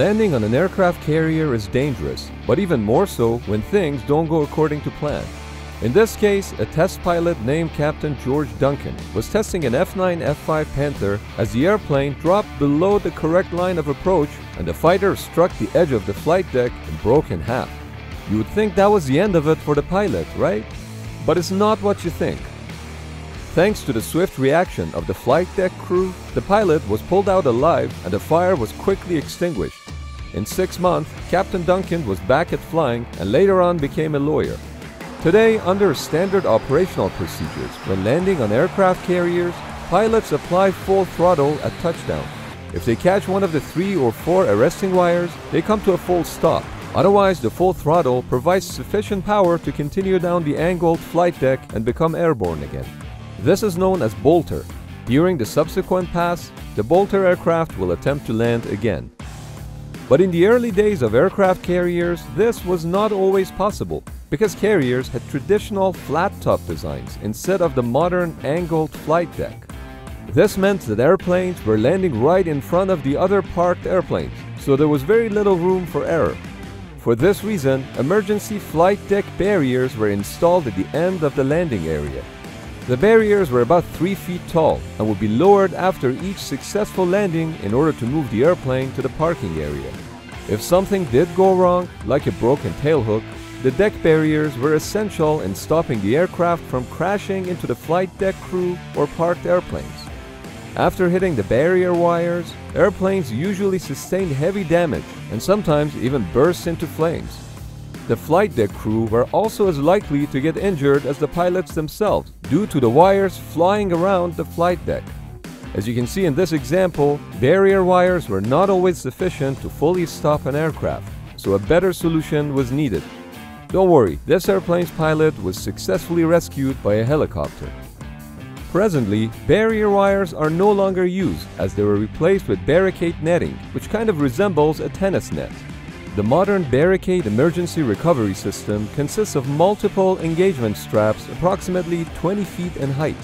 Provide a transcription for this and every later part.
Landing on an aircraft carrier is dangerous, but even more so when things don't go according to plan. In this case, a test pilot named Captain George Duncan was testing an F-9 F-5 Panther as the airplane dropped below the correct line of approach and the fighter struck the edge of the flight deck and broke in half. You would think that was the end of it for the pilot, right? But it's not what you think. Thanks to the swift reaction of the flight deck crew, the pilot was pulled out alive and the fire was quickly extinguished. In 6 months, Captain Duncan was back at flying and later on became a lawyer. Today, under standard operational procedures, when landing on aircraft carriers, pilots apply full throttle at touchdown. If they catch one of the 3 or 4 arresting wires, they come to a full stop. Otherwise, the full throttle provides sufficient power to continue down the angled flight deck and become airborne again. This is known as bolter. During the subsequent pass, the bolter aircraft will attempt to land again. But in the early days of aircraft carriers, this was not always possible, because carriers had traditional flat-top designs instead of the modern angled flight deck. This meant that airplanes were landing right in front of the other parked airplanes, so there was very little room for error. For this reason, emergency flight deck barriers were installed at the end of the landing area. The barriers were about 3 feet tall and would be lowered after each successful landing in order to move the airplane to the parking area. If something did go wrong, like a broken tailhook, the deck barriers were essential in stopping the aircraft from crashing into the flight deck crew or parked airplanes. After hitting the barrier wires, airplanes usually sustained heavy damage and sometimes even burst into flames. The flight deck crew were also as likely to get injured as the pilots themselves due to the wires flying around the flight deck. As you can see in this example, barrier wires were not always sufficient to fully stop an aircraft, so a better solution was needed. Don't worry, this airplane's pilot was successfully rescued by a helicopter. Presently, barrier wires are no longer used as they were replaced with barricade netting, which kind of resembles a tennis net. The modern barricade emergency recovery system consists of multiple engagement straps approximately 20 feet in height.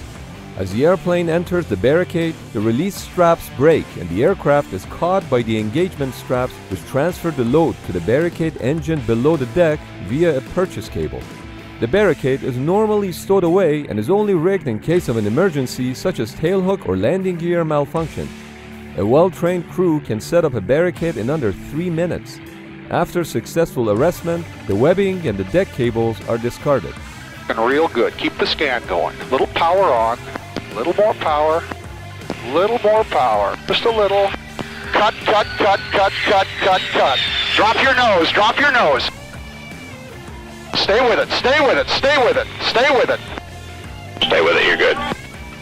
As the airplane enters the barricade, the release straps break and the aircraft is caught by the engagement straps, which transfer the load to the barricade engine below the deck via a purchase cable. The barricade is normally stowed away and is only rigged in case of an emergency such as tailhook or landing gear malfunction. A well-trained crew can set up a barricade in under 3 minutes. After successful arrestment, the webbing and the deck cables are discarded. Real good. Keep the scan going. Little power on. Little more power. Little more power. Just a little. Cut, cut, cut, cut, cut, cut, cut. Drop your nose. Drop your nose. Stay with it. Stay with it. Stay with it. Stay with it. Stay with it. You're good.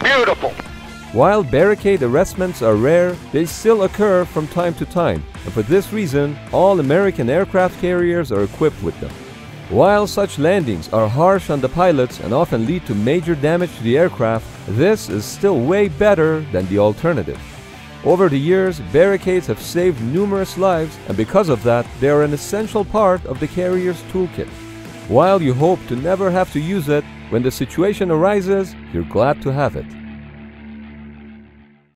Beautiful. While barricade arrestments are rare, they still occur from time to time, and for this reason, all American aircraft carriers are equipped with them. While such landings are harsh on the pilots and often lead to major damage to the aircraft, this is still way better than the alternative. Over the years, barricades have saved numerous lives, and because of that, they are an essential part of the carrier's toolkit. While you hope to never have to use it, when the situation arises, you're glad to have it.